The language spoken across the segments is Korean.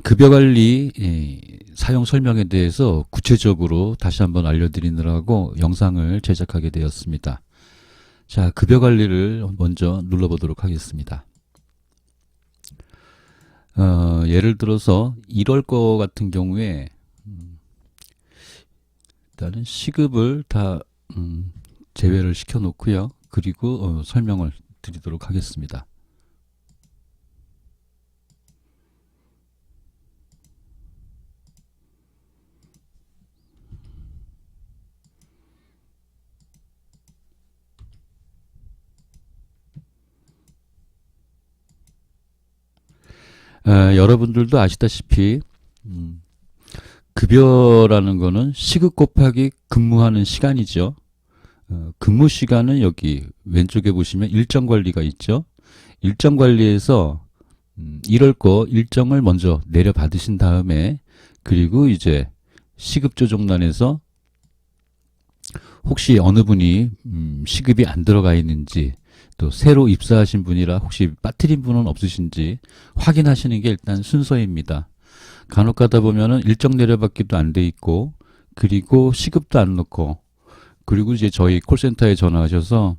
급여관리 사용 설명에 대해서 구체적으로 다시 한번 알려드리느라고 영상을 제작하게 되었습니다. 자, 급여관리를 먼저 눌러보도록 하겠습니다. 예를 들어서 1월 거 같은 경우에 일단은 시급을 다 제외를 시켜 놓고요. 그리고 설명을 드리도록 하겠습니다. 여러분들도 아시다시피 급여라는 거는 시급 곱하기 근무하는 시간이죠. 근무 시간은 여기 왼쪽에 보시면 일정 관리가 있죠. 일정 관리에서 1월 거 일정을 먼저 내려받으신 다음에 그리고 이제 시급 조정란에서 혹시 어느 분이 시급이 안 들어가 있는지 또 새로 입사하신 분이라 혹시 빠뜨린 분은 없으신지 확인하시는 게 일단 순서입니다. 간혹 가다 보면은 일정 내려받기도 안 돼 있고 그리고 시급도 안 넣고 그리고 이제 저희 콜센터에 전화하셔서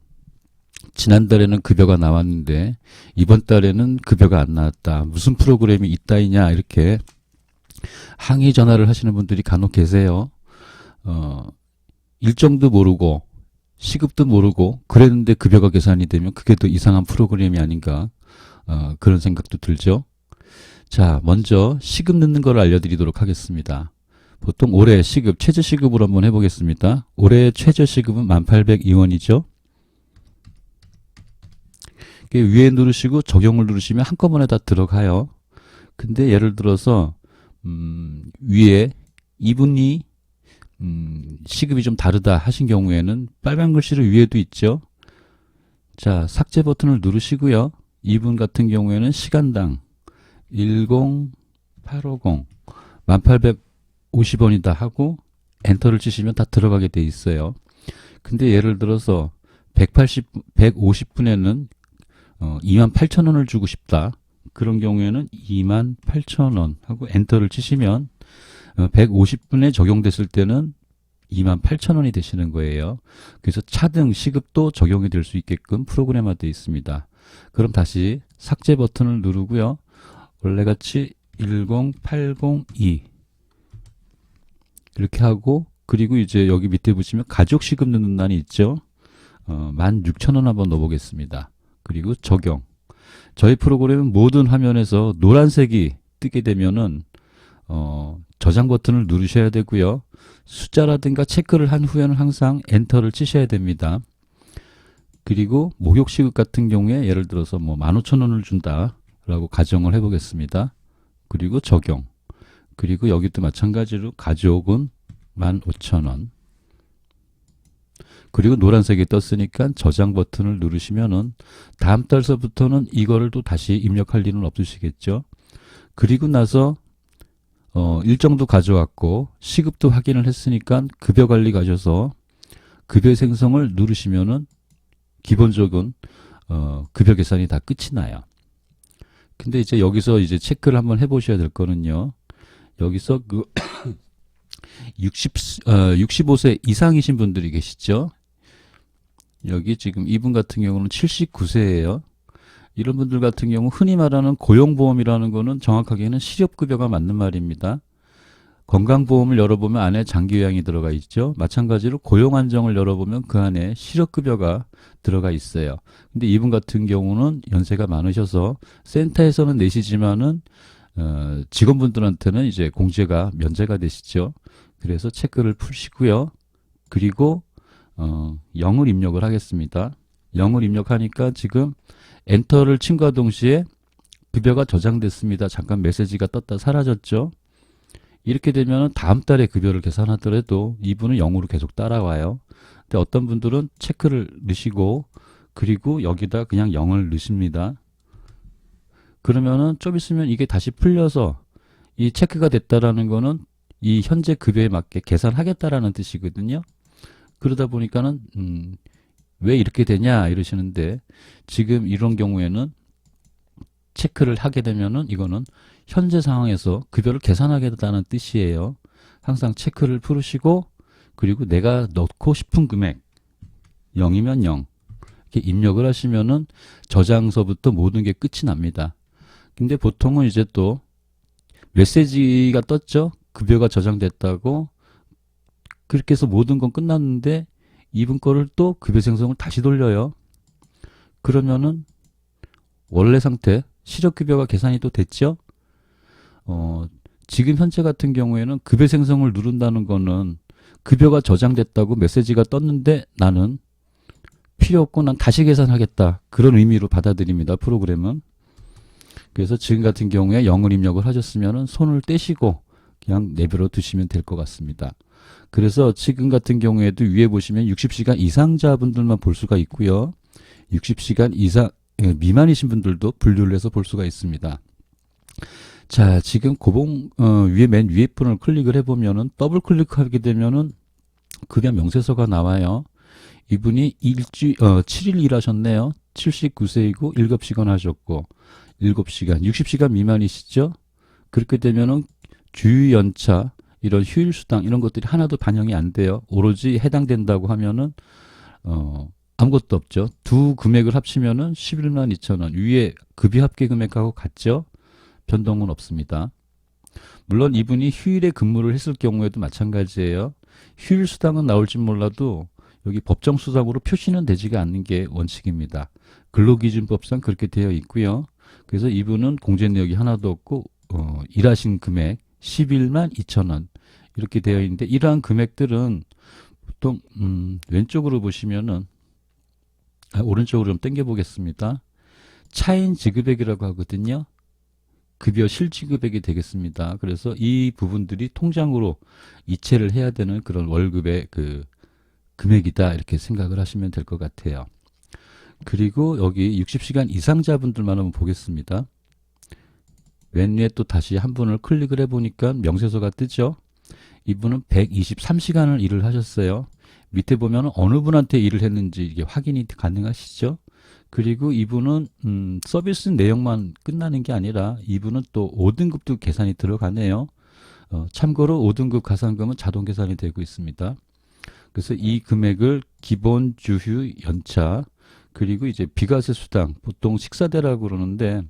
지난달에는 급여가 나왔는데 이번 달에는 급여가 안 나왔다. 무슨 프로그램이 있다이냐 이렇게 항의 전화를 하시는 분들이 간혹 계세요. 일정도 모르고 시급도 모르고 그랬는데 급여가 계산이 되면 그게 더 이상한 프로그램이 아닌가 그런 생각도 들죠. 자, 먼저 시급 넣는 걸 알려드리도록 하겠습니다. 보통 올해 시급, 최저시급으로 한번 해보겠습니다. 올해 최저시급은 1802원이죠. 위에 누르시고 적용을 누르시면 한꺼번에 다 들어가요. 근데 예를 들어서 위에 이분이 시급이 좀 다르다 하신 경우에는 빨간 글씨를 위에도 있죠. 자, 삭제 버튼을 누르시고요. 이분 같은 경우에는 시간당 10850 1850원이다 하고 엔터를 치시면 다 들어가게 돼 있어요. 근데 예를 들어서 150분에는 28,000원을 주고 싶다. 그런 경우에는 28,000원 하고 엔터를 치시면 150분에 적용됐을 때는 28,000원이 되시는 거예요. 그래서 차등 시급도 적용이 될 수 있게끔 프로그램화되어 있습니다. 그럼 다시 삭제 버튼을 누르고요. 원래같이 10802 이렇게 하고 그리고 이제 여기 밑에 보시면 가족 시급 넣는欄이 있죠. 16,000원 한번 넣어보겠습니다. 그리고 적용. 저희 프로그램은 모든 화면에서 노란색이 뜨게 되면은 저장 버튼을 누르셔야 되고요. 숫자라든가 체크를 한 후에는 항상 엔터를 치셔야 됩니다. 그리고 목욕 시급 같은 경우에 예를 들어서 뭐 15,000원을 준다 라고 가정을 해보겠습니다. 그리고 적용. 그리고 여기도 마찬가지로 가족은 15,000원. 그리고 노란색이 떴으니까 저장 버튼을 누르시면은 다음 달서부터는 이거를 또 다시 입력할 일은 없으시겠죠. 그리고 나서 일정도 가져왔고 시급도 확인을 했으니까 급여 관리 가셔서 급여 생성을 누르시면은 기본적인 급여 계산이 다 끝이 나요. 근데 이제 여기서 이제 체크를 한번 해보셔야 될 거는요. 여기서 그 65세 이상이신 분들이 계시죠. 여기 지금 이분 같은 경우는 79세예요. 이런 분들 같은 경우 흔히 말하는 고용보험이라는 거는 정확하게는 실업급여가 맞는 말입니다. 건강보험을 열어보면 안에 장기요양이 들어가 있죠. 마찬가지로 고용안정을 열어보면 그 안에 실업급여가 들어가 있어요. 근데 이분 같은 경우는 연세가 많으셔서 센터에서는 내시지만은 직원분들한테는 이제 공제가 면제가 되시죠. 그래서 체크를 푸시고요. 그리고 0을 입력을 하겠습니다. 0을 입력하니까 지금 엔터를 친과 동시에 급여가 저장됐습니다. 잠깐 메시지가 떴다 사라졌죠. 이렇게 되면 다음 달에 급여를 계산하더라도 이분은 0으로 계속 따라와요. 근데 어떤 분들은 체크를 넣으시고 그리고 여기다 그냥 0을 넣으십니다. 그러면은 좀 있으면 이게 다시 풀려서 이 체크가 됐다라는 거는 이 현재 급여에 맞게 계산하겠다라는 뜻이거든요. 그러다 보니까는 왜 이렇게 되냐 이러시는데 지금 이런 경우에는 체크를 하게 되면은 이거는 현재 상황에서 급여를 계산하겠다는 뜻이에요. 항상 체크를 풀으시고 그리고 내가 넣고 싶은 금액 0이면 0 이렇게 입력을 하시면은 저장서부터 모든 게 끝이 납니다. 근데 보통은 이제 또 메시지가 떴죠. 급여가 저장됐다고. 그렇게 해서 모든 건 끝났는데 이분 거를 또 급여 생성을 다시 돌려요. 그러면은 원래 상태 실업급여가 계산이 또 됐죠. 지금 현재 같은 경우에는 급여 생성을 누른다는 거는 급여가 저장됐다고 메시지가 떴는데 나는 필요 없고 난 다시 계산하겠다. 그런 의미로 받아들입니다. 프로그램은. 그래서 지금 같은 경우에 0을 입력을 하셨으면 손을 떼시고 그냥 내버려 두시면 될 것 같습니다. 그래서 지금 같은 경우에도 위에 보시면 60시간 이상자분들만 볼 수가 있고요. 60시간 이상 미만이신 분들도 분류를 해서 볼 수가 있습니다. 자, 지금 고봉 위에 맨 위에 분을 클릭을 해보면은 더블 클릭하게 되면은 급여 명세서가 나와요. 이분이 7일 일하셨네요. 79세이고 7시간 하셨고 7시간, 60시간 미만이시죠? 그렇게 되면은 주휴연차, 이런 휴일수당 이런 것들이 하나도 반영이 안 돼요. 오로지 해당된다고 하면은 아무것도 없죠. 두 금액을 합치면은 11만 2천 원. 위에 급여 합계 금액하고 같죠? 변동은 없습니다. 물론 이분이 휴일에 근무를 했을 경우에도 마찬가지예요. 휴일 수당은 나올지 몰라도 여기 법정 수당으로 표시는 되지가 않는 게 원칙입니다. 근로기준법상 그렇게 되어 있고요. 그래서 이분은 공제 내역이 하나도 없고 일하신 금액 11만 2천 원 이렇게 되어 있는데 이러한 금액들은 보통 왼쪽으로 보시면은 오른쪽으로 좀 당겨 보겠습니다. 차인 지급액이라고 하거든요. 급여 실지급액이 되겠습니다. 그래서 이 부분들이 통장으로 이체를 해야 되는 그런 월급의 그 금액이다 이렇게 생각을 하시면 될 것 같아요. 그리고 여기 60시간 이상자분들만 한번 보겠습니다. 맨 위에 또 다시 한 분을 클릭을 해보니까 명세서가 뜨죠. 이분은 123시간을 일을 하셨어요. 밑에 보면 어느 분한테 일을 했는지 이게 확인이 가능하시죠. 그리고 이분은 서비스 내용만 끝나는 게 아니라 이분은 또 5등급도 계산이 들어가네요. 참고로 5등급 가산금은 자동 계산이 되고 있습니다. 그래서 이 금액을 기본 주휴 연차 그리고 이제 비과세 수당 보통 식사대라고 그러는데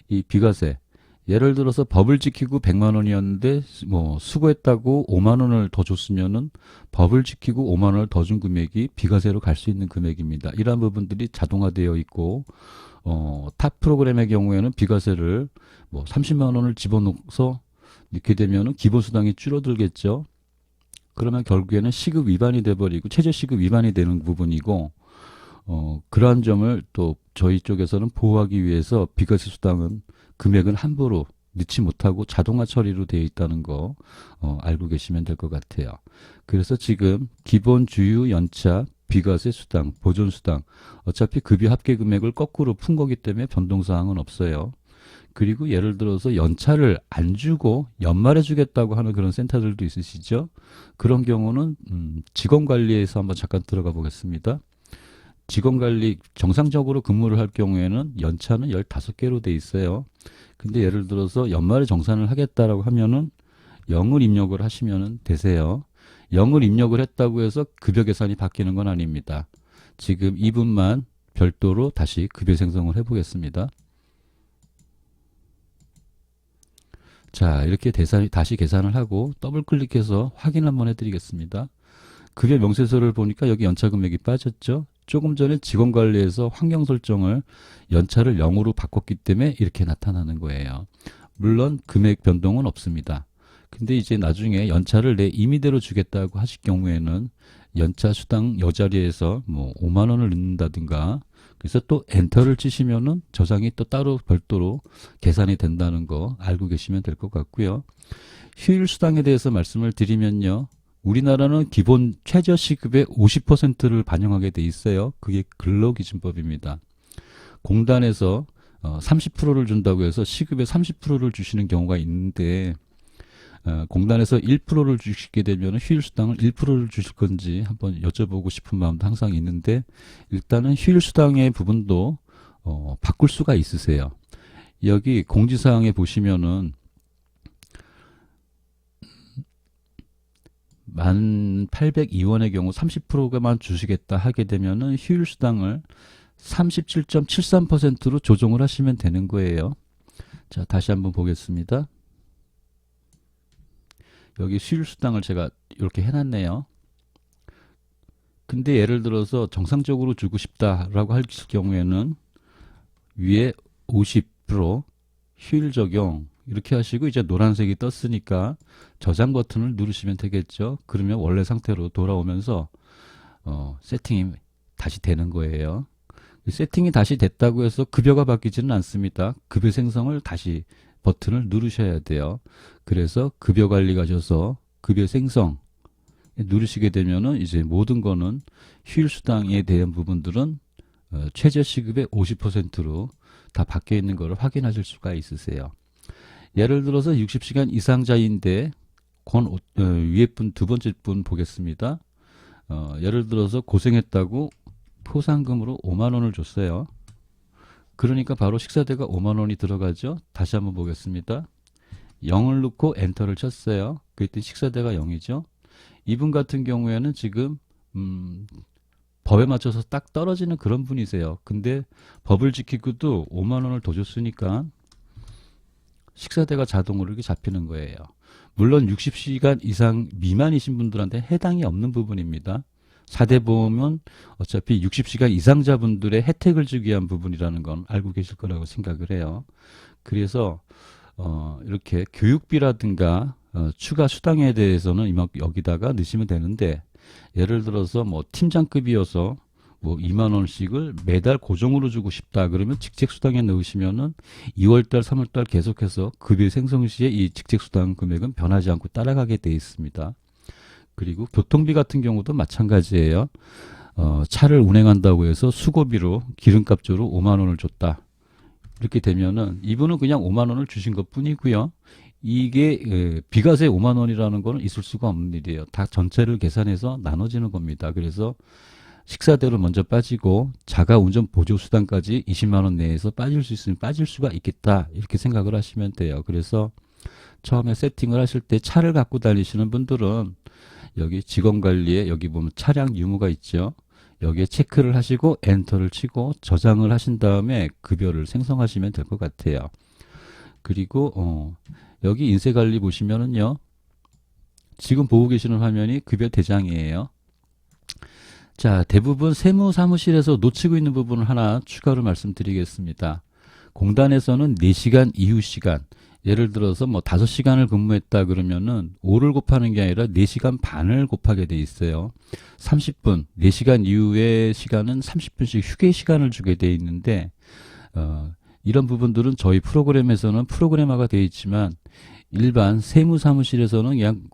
이 비과세 예를 들어서 법을 지키고 100만 원이었는데 뭐 수고했다고 5만 원을 더 줬으면은 법을 지키고 5만 원을 더 준 금액이 비과세로 갈 수 있는 금액입니다. 이러한 부분들이 자동화되어 있고 탑 프로그램의 경우에는 비과세를 뭐 30만 원을 집어넣어서 이렇게 되면은 기본 수당이 줄어들겠죠. 그러면 결국에는 시급 위반이 돼버리고 최저시급 위반이 되는 부분이고 그러한 점을 또 저희 쪽에서는 보호하기 위해서 비과세 수당은 금액은 함부로 넣지 못하고 자동화 처리로 되어 있다는 거 알고 계시면 될 것 같아요. 그래서 지금 기본 주휴 연차 비과세 수당 보존 수당 어차피 급여 합계 금액을 거꾸로 푼 거기 때문에 변동사항은 없어요. 그리고 예를 들어서 연차를 안 주고 연말에 주겠다고 하는 그런 센터들도 있으시죠. 그런 경우는 직원관리에서 한번 잠깐 들어가 보겠습니다. 직원관리 정상적으로 근무를 할 경우에는 연차는 15개로 돼 있어요. 근데 예를 들어서 연말에 정산을 하겠다라고 하면은 0을 입력을 하시면 되세요. 0을 입력을 했다고 해서 급여 계산이 바뀌는 건 아닙니다. 지금 이분만 별도로 다시 급여 생성을 해보겠습니다. 자, 이렇게 다시 계산을 하고 더블 클릭해서 확인 한번 해드리겠습니다. 급여 명세서를 보니까 여기 연차 금액이 빠졌죠. 조금 전에 직원관리에서 환경 설정을 연차를 0으로 바꿨기 때문에 이렇게 나타나는 거예요. 물론 금액 변동은 없습니다. 근데 이제 나중에 연차를 내 임의대로 주겠다고 하실 경우에는 연차 수당 여 자리에서 뭐 5만 원을 넣는다든가 그래서 또 엔터를 치시면은 저장이 또 따로 별도로 계산이 된다는 거 알고 계시면 될 것 같고요. 휴일 수당에 대해서 말씀을 드리면요. 우리나라는 기본 최저시급의 50%를 반영하게 돼 있어요. 그게 근로기준법입니다. 공단에서 30%를 준다고 해서 시급의 30%를 주시는 경우가 있는데 공단에서 1%를 주시게 되면 휴일수당을 1%를 주실 건지 한번 여쭤보고 싶은 마음도 항상 있는데 일단은 휴일수당의 부분도 바꿀 수가 있으세요. 여기 공지사항에 보시면은 1802원의 경우 30%만 주시겠다 하게 되면은 휴일 수당을 37.73%로 조정을 하시면 되는 거예요. 자, 다시 한번 보겠습니다. 여기 휴일 수당을 제가 이렇게 해놨네요. 근데 예를 들어서 정상적으로 주고 싶다라고 할 경우에는 위에 50% 휴일 적용 이렇게 하시고 이제 노란색이 떴으니까 저장 버튼을 누르시면 되겠죠. 그러면 원래 상태로 돌아오면서 세팅이 다시 되는 거예요. 세팅이 다시 됐다고 해서 급여가 바뀌지는 않습니다. 급여 생성을 다시 버튼을 누르셔야 돼요. 그래서 급여 관리 가셔서 급여 생성 누르시게 되면은 이제 모든 거는 휴일 수당에 대한 부분들은 최저 시급의 50%로 다 바뀌어 있는 것을 확인하실 수가 있으세요. 예를 들어서 60시간 이상자인데 위에 분 두 번째 분 보겠습니다. 예를 들어서 고생했다고 포상금으로 5만 원을 줬어요. 그러니까 바로 식사대가 5만 원이 들어가죠. 다시 한번 보겠습니다. 0을 넣고 엔터를 쳤어요. 그랬더니 식사대가 0이죠. 이분 같은 경우에는 지금 법에 맞춰서 딱 떨어지는 그런 분이세요. 근데 법을 지키고도 5만 원을 더 줬으니까 식사대가 자동으로 이렇게 잡히는 거예요. 물론 60시간 이상 미만이신 분들한테 해당이 없는 부분입니다. 4대 보험은 어차피 60시간 이상자분들의 혜택을 주기 위한 부분이라는 건 알고 계실 거라고 생각을 해요. 그래서 이렇게 교육비라든가 추가 수당에 대해서는 여기다가 넣으시면 되는데, 예를 들어서 뭐 팀장급이어서 뭐 2만 원씩을 매달 고정으로 주고 싶다 그러면 직책수당에 넣으시면은 2월달 3월달 계속해서 급여 생성 시에 이 직책수당 금액은 변하지 않고 따라가게 돼 있습니다. 그리고 교통비 같은 경우도 마찬가지예요. 차를 운행한다고 해서 수고비로 기름값으로 5만 원을 줬다. 이렇게 되면은 이분은 그냥 5만 원을 주신 것 뿐이고요. 이게 비과세 5만 원이라는 거는 있을 수가 없는 일이에요. 다 전체를 계산해서 나눠지는 겁니다. 그래서 식사대로 먼저 빠지고 자가운전 보조수당까지 20만 원 내에서 빠질 수 있으면 빠질 수가 있겠다. 이렇게 생각을 하시면 돼요. 그래서 처음에 세팅을 하실 때 차를 갖고 다니시는 분들은 여기 직원관리에 여기 보면 차량 유무가 있죠. 여기에 체크를 하시고 엔터를 치고 저장을 하신 다음에 급여를 생성하시면 될 것 같아요. 그리고 여기 인쇄관리 보시면은요. 지금 보고 계시는 화면이 급여 대장이에요. 자, 대부분 세무사무실에서 놓치고 있는 부분을 하나 추가로 말씀드리겠습니다. 공단에서는 4시간 이후 시간, 예를 들어서 뭐 5시간을 근무했다 그러면은 5를 곱하는 게 아니라 4시간 반을 곱하게 돼 있어요. 30분, 4시간 이후의 시간은 30분씩 휴게 시간을 주게 돼 있는데, 이런 부분들은 저희 프로그램에서는 프로그래머가 되어 있지만 일반 세무사무실에서는 그냥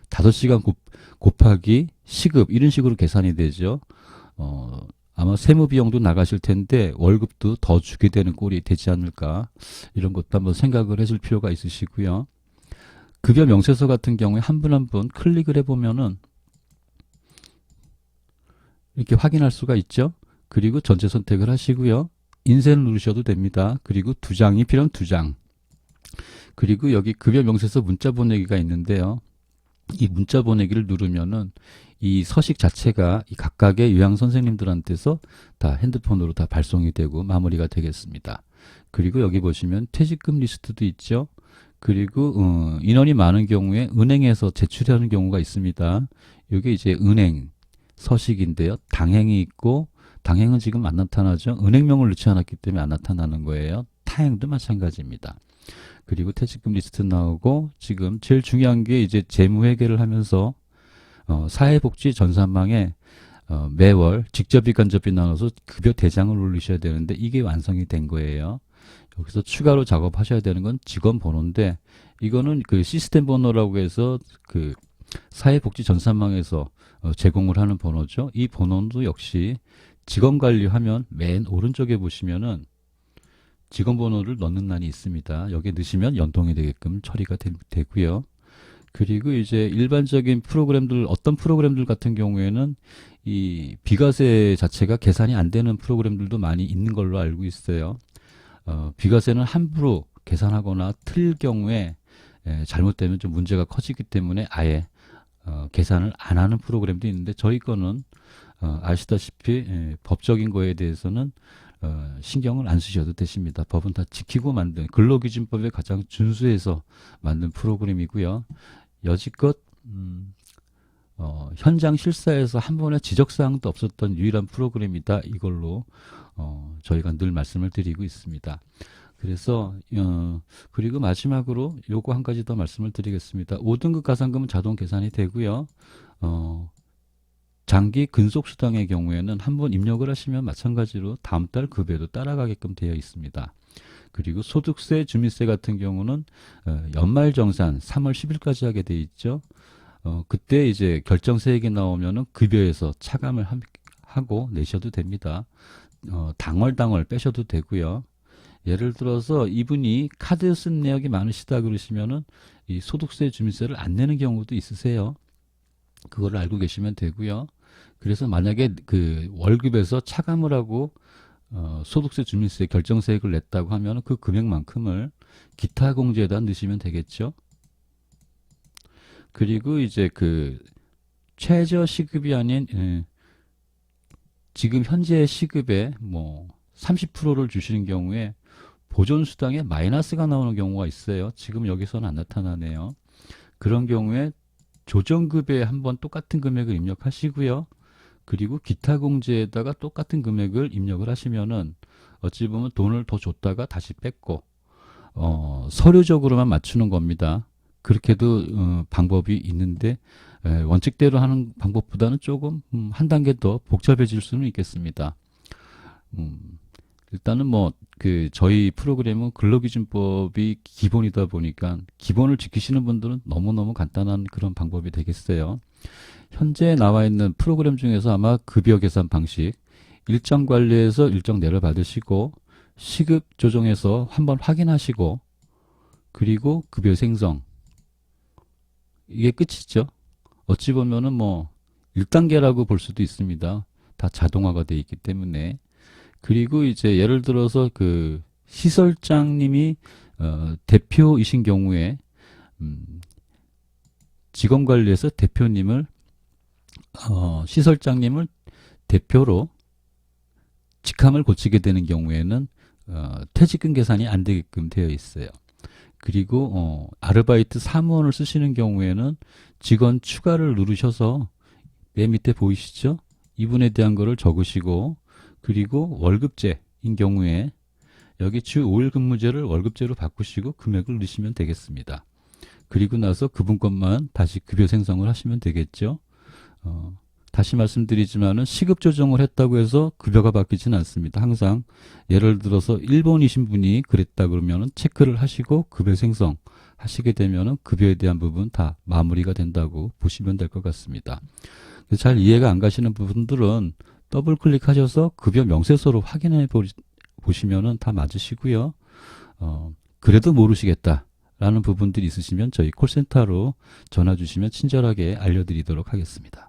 5시간 곱하기 시급 이런 식으로 계산이 되죠. 아마 세무 비용도 나가실 텐데 월급도 더 주게 되는 꼴이 되지 않을까, 이런 것도 한번 생각을 해줄 필요가 있으시고요. 급여 명세서 같은 경우에 한 분 한 분 클릭을 해보면은 이렇게 확인할 수가 있죠. 그리고 전체 선택을 하시고요. 인쇄를 누르셔도 됩니다. 그리고 2장이 필요하면 2장. 그리고 여기 급여 명세서 문자 보내기가 있는데요. 이 문자 보내기를 누르면은 이 서식 자체가 이 각각의 요양 선생님들한테서 다 핸드폰으로 다 발송이 되고 마무리가 되겠습니다. 그리고 여기 보시면 퇴직금 리스트도 있죠. 그리고 인원이 많은 경우에 은행에서 제출하는 경우가 있습니다. 이게 이제 은행 서식인데요. 당행이 있고, 당행은 지금 안 나타나죠. 은행명을 넣지 않았기 때문에 안 나타나는 거예요. 타행도 마찬가지입니다. 그리고 퇴직금 리스트 나오고, 지금 제일 중요한 게 이제 재무회계를 하면서 사회복지 전산망에 매월 직접비 간접비 나눠서 급여 대장을 올리셔야 되는데 이게 완성이 된 거예요. 여기서 추가로 작업하셔야 되는 건 직원 번호인데, 이거는 그 시스템 번호라고 해서 그 사회복지 전산망에서 제공을 하는 번호죠. 이 번호도 역시 직원 관리하면 맨 오른쪽에 보시면은 직원 번호를 넣는欄이 있습니다. 여기에 넣으시면 연동이 되게끔 처리가 되고요. 그리고 이제 일반적인 프로그램들, 어떤 프로그램들 같은 경우에는 이 비과세 자체가 계산이 안 되는 프로그램들도 많이 있는 걸로 알고 있어요. 비과세는 함부로 계산하거나 틀릴 경우에 잘못되면 좀 문제가 커지기 때문에 아예 계산을 안 하는 프로그램도 있는데 저희 거는 아시다시피 법적인 거에 대해서는 신경을 안 쓰셔도 되십니다. 법은 다 지키고 만든 근로기준법에 가장 준수해서 만든 프로그램이고요. 여지껏 현장 실사에서 한 번의 지적사항도 없었던 유일한 프로그램이다. 이걸로 저희가 늘 말씀을 드리고 있습니다. 그래서 그리고 마지막으로 요거 한 가지 더 말씀을 드리겠습니다. 5등급 가산금은 자동 계산이 되고요. 장기 근속수당의 경우에는 한번 입력을 하시면 마찬가지로 다음 달 급여도 따라가게끔 되어 있습니다. 그리고 소득세, 주민세 같은 경우는 연말정산 3월 10일까지 하게 되어 있죠. 그때 이제 결정세액이 나오면은 급여에서 차감을 하고 내셔도 됩니다. 당월 빼셔도 되고요. 예를 들어서 이분이 카드 쓴 내역이 많으시다 그러시면은 이 소득세, 주민세를 안 내는 경우도 있으세요. 그걸 알고 계시면 되고요. 그래서 만약에 그 월급에서 차감을 하고 소득세, 주민세 결정세액을 냈다고 하면 그 금액만큼을 기타 공제에다 넣으시면 되겠죠. 그리고 이제 그 최저 시급이 아닌 지금 현재 시급의 뭐 30%를 주시는 경우에 보존수당에 마이너스가 나오는 경우가 있어요. 지금 여기서는 안 나타나네요. 그런 경우에 조정급여에 한번 똑같은 금액을 입력하시고요. 그리고 기타 공제에다가 똑같은 금액을 입력을 하시면은 어찌 보면 돈을 더 줬다가 다시 뺐고 서류적으로만 맞추는 겁니다. 그렇게도 방법이 있는데 원칙대로 하는 방법보다는 조금 한 단계 더 복잡해질 수는 있겠습니다. 일단은 뭐 그 저희 프로그램은 근로기준법이 기본이다 보니까 기본을 지키시는 분들은 너무너무 간단한 그런 방법이 되겠어요. 현재 나와 있는 프로그램 중에서 아마 급여 계산 방식 일정 관리해서 일정 내를 받으시고 시급 조정해서 한번 확인하시고 그리고 급여 생성 이게 끝이죠. 어찌 보면은 뭐 1단계라고 볼 수도 있습니다. 다 자동화가 되어 있기 때문에. 그리고 이제 예를 들어서 그 시설장님이 대표이신 경우에 직원관리에서 대표님을 시설장님을 대표로 직함을 고치게 되는 경우에는 퇴직금 계산이 안 되게끔 되어 있어요. 그리고 아르바이트 사무원을 쓰시는 경우에는 직원 추가를 누르셔서 맨 밑에 보이시죠? 이분에 대한 거를 적으시고 그리고 월급제인 경우에 여기 주 5일 근무제를 월급제로 바꾸시고 금액을 넣으시면 되겠습니다. 그리고 나서 그분 것만 다시 급여 생성을 하시면 되겠죠. 다시 말씀드리지만은 시급 조정을 했다고 해서 급여가 바뀌지는 않습니다. 항상 예를 들어서 일본이신 분이 그랬다 그러면은 체크를 하시고 급여 생성 하시게 되면은 급여에 대한 부분 다 마무리가 된다고 보시면 될 것 같습니다. 잘 이해가 안 가시는 부분들은 더블 클릭하셔서 급여 명세서로 확인해 보시면은 다 맞으시고요. 그래도 모르시겠다라는 부분들이 있으시면 저희 콜센터로 전화 주시면 친절하게 알려드리도록 하겠습니다.